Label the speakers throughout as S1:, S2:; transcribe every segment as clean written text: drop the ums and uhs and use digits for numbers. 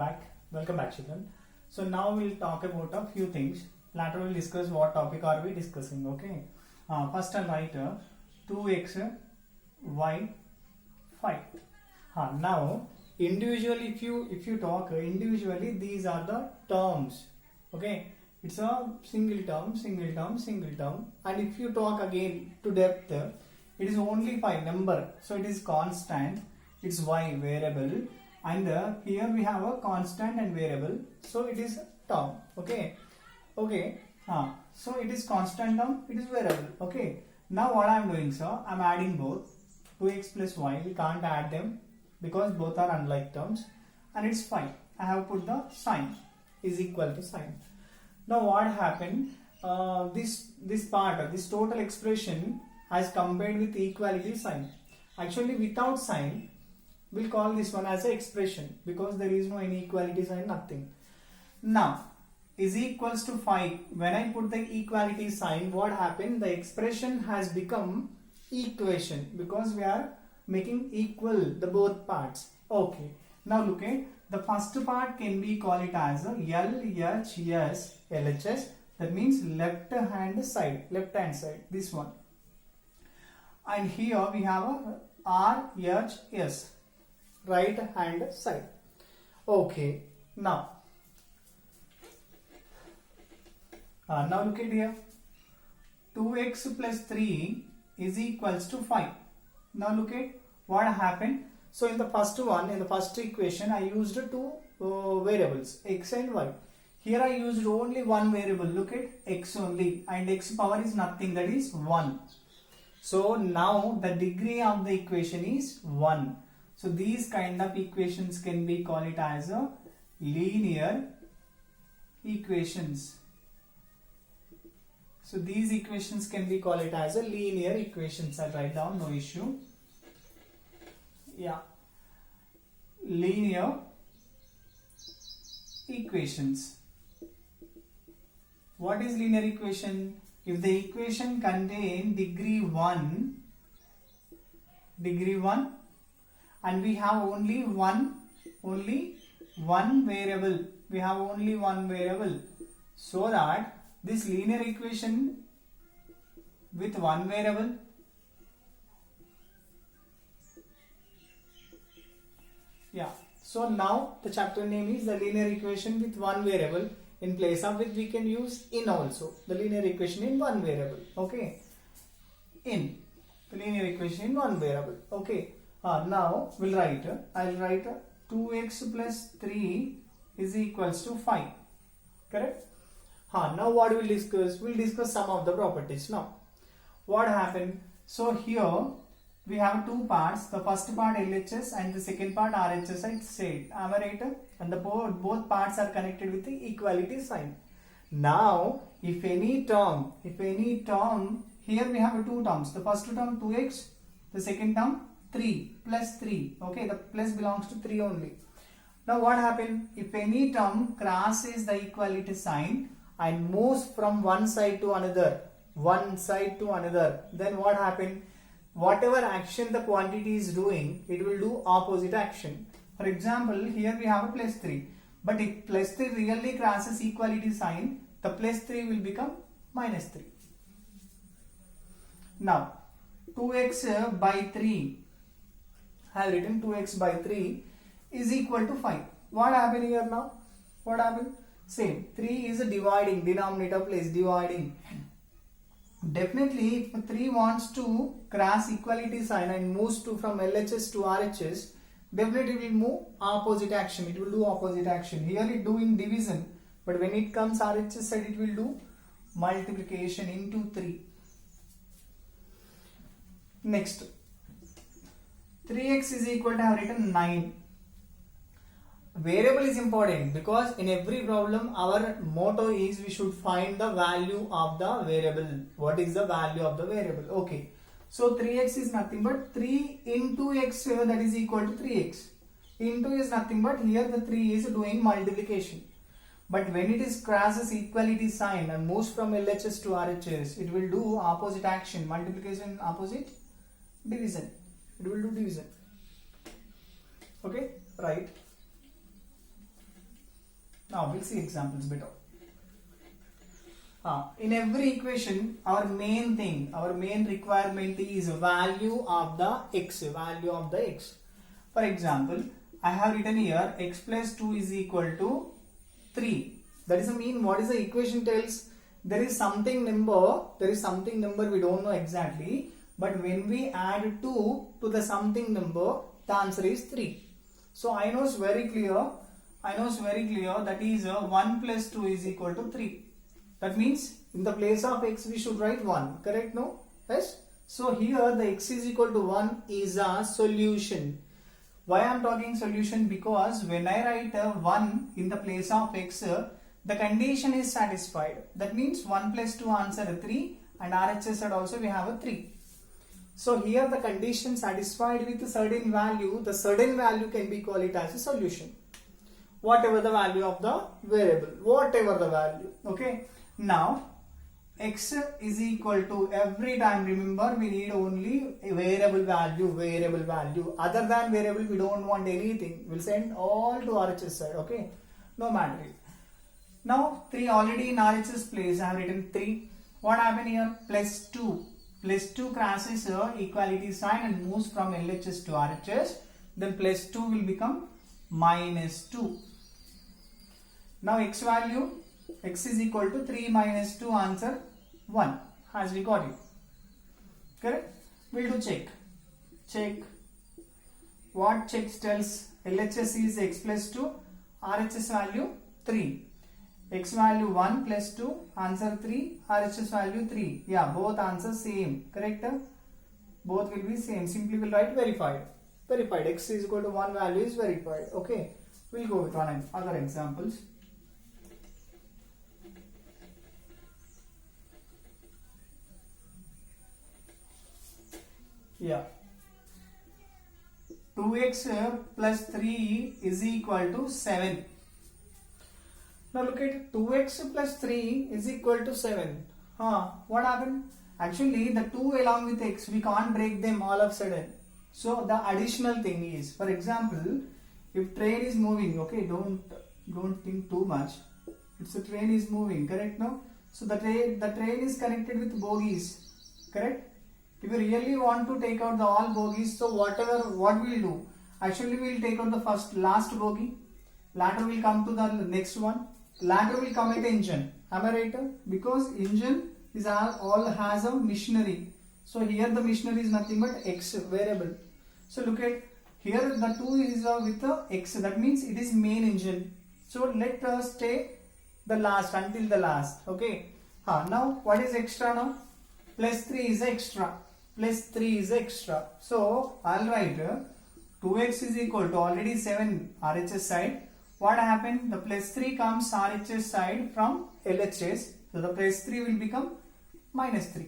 S1: Back. Welcome back, children. So now we'll talk about a few things. Later we'll discuss what topic are we discussing. Okay. First I'll write 2x y 5. Now individually, if you talk individually, these are the terms. Okay. It's a single term, and if you talk again to depth, it is only 5 number. So it is constant. It's y variable. And here we have a constant and variable, so it is term. Okay. So it is constant term, it is variable. Okay, now what I am doing, sir, I am adding both 2x plus y. We can't add them because both are unlike terms, and it's fine. I have put the sign is equal to sign. Now what happened, this part, this total expression has combined with equality sign. Actually without sign we'll call this one as an expression because there is no inequality sign, nothing. Now is equals to 5. When I put the equality sign, what happened? The expression has become equation because we are making equal the both parts. Okay. Now look at the first part can be called it as a LHS, LHS. That means left hand side, this one. And here we have a RHS, right hand side. Okay, now look at here, 2x plus 3 is equals to 5. Now look at what happened. So in the first one, in the first equation, I used two variables, x and y. Here I used only one variable. Look at x only, and x power is nothing, that is 1. So now the degree of the equation is 1. So these kind of equations can be called it as a linear equations. So these equations can be called it as a linear equations. I'll write down, no issue. Yeah, linear equations. What is linear equation? If the equation contain degree 1, and we have only one variable, so that this linear equation with one variable, so now the chapter name is the linear equation with one variable. In place of which we can use in also, the linear equation in one variable. Okay, in the linear equation in one variable. Okay, now we'll write, I'll write 2x plus 3 is equals to 5. Correct? Now what we'll discuss? We'll discuss some of the properties. Now what happened? So here we have two parts. The first part LHS and the second part RHS. I said, am I right? And the both parts are connected with the equality sign. Now if any term, here we have two terms. The first term 2x, the second term 3 plus 3. Okay, the plus belongs to 3 only. Now what happened? If any term crosses the equality sign and moves from one side to another, then what happened? Whatever action the quantity is doing, it will do opposite action. For example, here we have a plus 3. But if plus 3 really crosses equality sign, the plus 3 will become minus 3. Now, 2x by 3, I have written 2x by 3 is equal to 5. What happened here now? What happened? Same, 3 is a dividing, denominator place, dividing. Definitely, if 3 wants to cross equality sign and moves from LHS to RHS, definitely it will move opposite action. It will do opposite action. Here it doing division, but when it comes RHS side, it will do multiplication into 3. Next, 3x is equal to, I have written 9. Variable is important because in every problem our motto is we should find the value of the variable. What is the value of the variable? Okay. So 3x is nothing but 3 into x, that is equal to 3x. Into is nothing but here the 3 is doing multiplication. But when it is crosses equality sign and moves from LHS to RHS, it will do opposite action. Multiplication opposite division. It will do division. Okay, right. We'll see examples better. In every equation, our main thing, our main requirement is value of the x. Value of the x. For example, I have written here x plus 2 is equal to 3. That is the mean. What is the equation tells? There is something number. There is something number we don't know exactly. But when we add 2 to the something number, the answer is 3. So I know it's very clear. That is 1 plus 2 is equal to 3. That means in the place of x we should write 1. Correct? No? Yes? So here the x is equal to 1 is a solution. Why I am talking solution? Because when I write 1 in the place of x, the condition is satisfied. That means 1 plus 2 answer 3 and RHS side also we have a 3. So here the condition satisfied with a certain value, the certain value can be called it as a solution. Whatever the value of the variable, whatever the value. Okay. Now x is equal to, every time remember we need only a variable value. Other than variable we don't want anything. We'll send all to RHS side. Okay. No matter. Now 3 already in RHS place I have written 3. What happened here? Plus 2. Plus 2 crosses equality sign and moves from LHS to RHS. Then plus 2 will become minus 2. Now x value, x is equal to 3 minus 2 answer 1 as we got it. Correct? We'll do check. Check. What check tells? LHS is x plus 2, RHS value 3. X value 1 plus 2, answer 3, RHS value 3. Yeah, both answers same. Correct? Both will be same. Simply we'll write verified. Verified. X is equal to 1 value is verified. Okay. We'll go with other examples. Yeah. 2x plus 3 is equal to 7. Now look at 2x plus 3 is equal to 7. What happened? Actually the 2 along with x we can't break them all of a sudden. So the additional thing is, for example, if train is moving, okay, don't think too much. It's a train is moving, correct? No? So the train is connected with bogies, correct? If you really want to take out the all bogies, so what we'll do? Actually we'll take out the last bogie. Later we'll come to the next one. Later will come at engine. Am I right? Because engine is all has a machinery. So here the machinery is nothing but x variable. So look at here the 2 is with the x. That means it is main engine. So let us take the last until the last. Okay. Now what is extra now? Plus 3 is extra. Plus 3 is extra. So I'll write 2x is equal to already 7 RHS side. What happened? The plus 3 comes RHS side from LHS. So the plus 3 will become minus 3.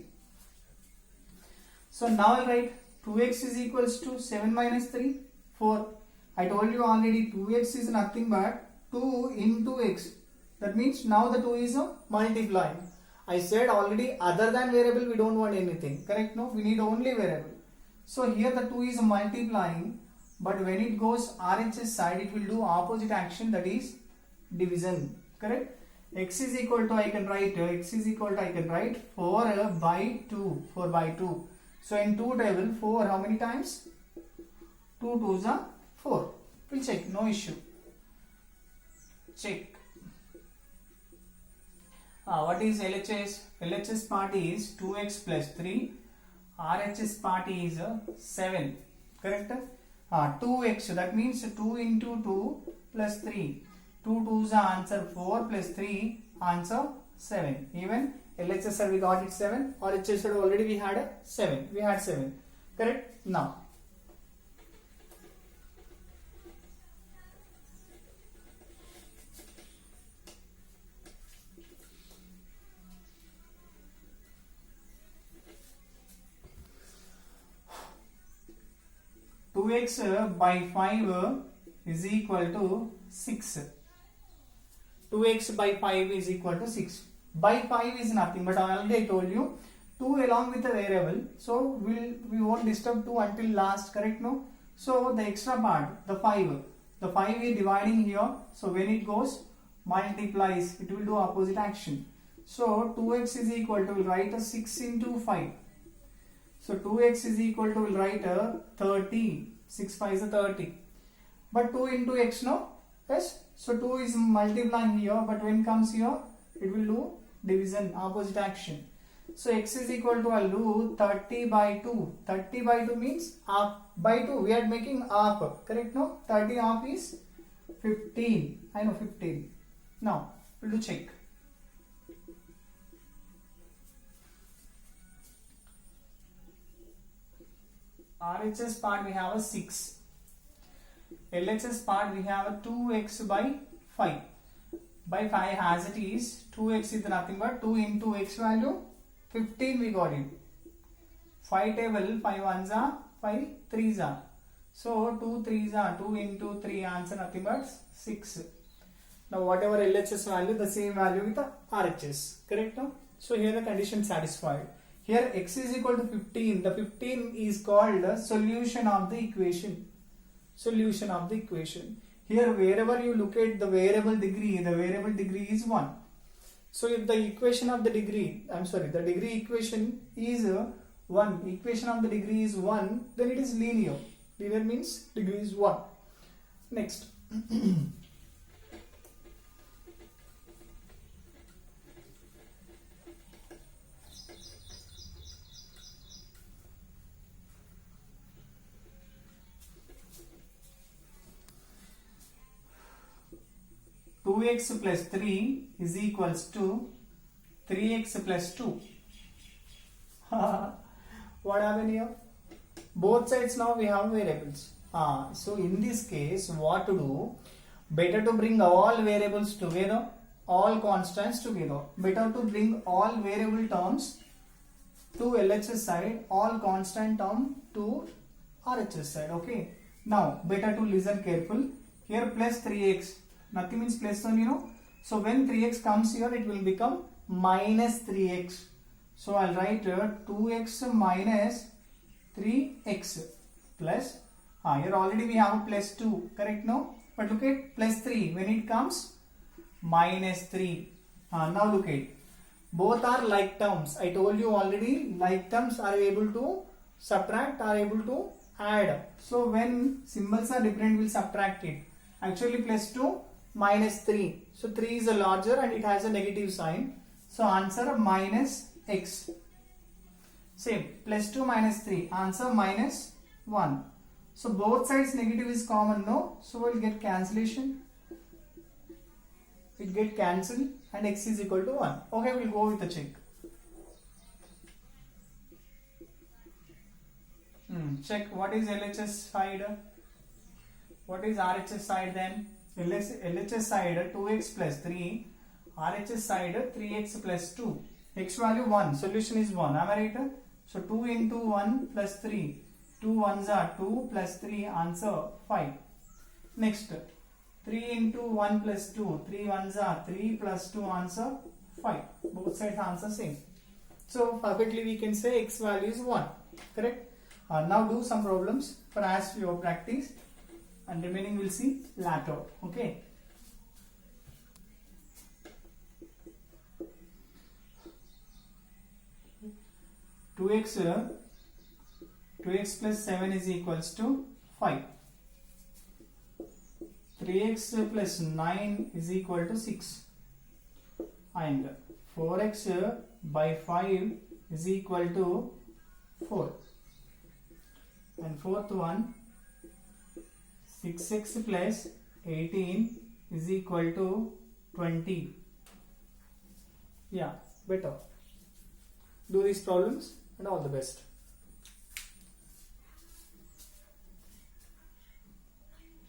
S1: So now I'll write 2x is equals to 7 minus 3, 4. I told you already 2x is nothing but 2 into x. That means now the 2 is multiplying. I said already other than variable we don't want anything. Correct? No? We need only variable. So here the 2 is multiplying. But when it goes RHS side, it will do opposite action, that is division. Correct? X is equal to, I can write 4 by 2. 4 by 2. So in 2 table, 4 how many times? 2 2s are 4. We'll check, no issue. Check. What is LHS? LHS part is 2x plus 3. RHS part is 7. Correct? 2x, that means 2 into 2 plus 3. 2 2s are answer 4 plus 3 answer 7. Even LHS we got it 7, or RHS already we had 7. We had 7. Correct? Now. X by 5 is equal to 6. 2x by 5 is equal to 6. By 5 is nothing but I already told you 2 along with a variable. So we won't disturb 2 until last, correct? No? So the extra part, the 5 is dividing here. So when it goes multiplies, it will do opposite action. So 2x is equal to, we'll write a 6 into 5. So 2x is equal to, we'll write a 30. 6 5 is a 30. But 2 into x, no? Yes. So 2 is multiplying here, but when comes here, it will do division, opposite action. So x is equal to, I'll do 30 by 2. 30 by 2 means half by 2. We are making half. Correct, no? 30 half is 15. I know 15. Now, we'll do check. RHS part we have a 6. LHS part we have a 2x by 5. By 5 as it is, 2x is nothing but 2 into x value, 15 we got it. 5 table, 5 1s are, 5 3s are. So 2 3s are, 2 into 3 answer nothing but 6. Now whatever LHS value, the same value with the RHS. Correct now? So here the condition satisfied. Here x is equal to 15. The 15 is called the solution of the equation. Solution of the equation. Here wherever you look at the variable degree is 1. So if the equation of the degree, the degree equation is 1, equation of the degree is 1, then it is linear. Linear means degree is 1. Next. 2x plus 3 is equals to 3x plus 2. What happened here? Both sides now we have variables. So in this case, what to do? Better to bring all variables together, all constants together. Better to bring all variable terms to LHS side, all constant term to RHS side. Okay. Now, better to listen careful. Here plus 3x. Nothing means plus only, no? So when 3x comes here, it will become minus 3x. So I'll write 2x minus 3x plus, here already we have plus 2, correct, no? But look at plus 3, when it comes minus 3. Now look at, both are like terms. I told you already, like terms are able to subtract, are able to add. So when symbols are different, we'll subtract it. Actually plus 2 minus 3. So 3 is a larger and it has a negative sign. So answer minus x. Same, plus 2 minus 3. Answer minus 1. So both sides negative is common, no? So we'll get cancellation. It get cancelled and x is equal to 1. Okay, we'll go with the check. Check what is LHS side. What is RHS side then? LHS side 2x plus 3. RHS side 3x plus 2. X value 1. Solution is 1. Am I right? So 2 into 1 plus 3. 2 1s are 2 plus 3. Answer 5. Next. 3 into 1 plus 2. 3 1s are 3 plus 2. Answer 5. Both sides answer same. So perfectly we can say x value is 1. Correct? Now do some problems for as your practice, and remaining we'll see later. Okay. Two x plus 7 is equals to 5. 3x plus 9 is equal to 6. And 4x by 5 is equal to 4. And fourth one, 6x plus 18 is equal to 20. Yeah, better. Do these problems and all the best.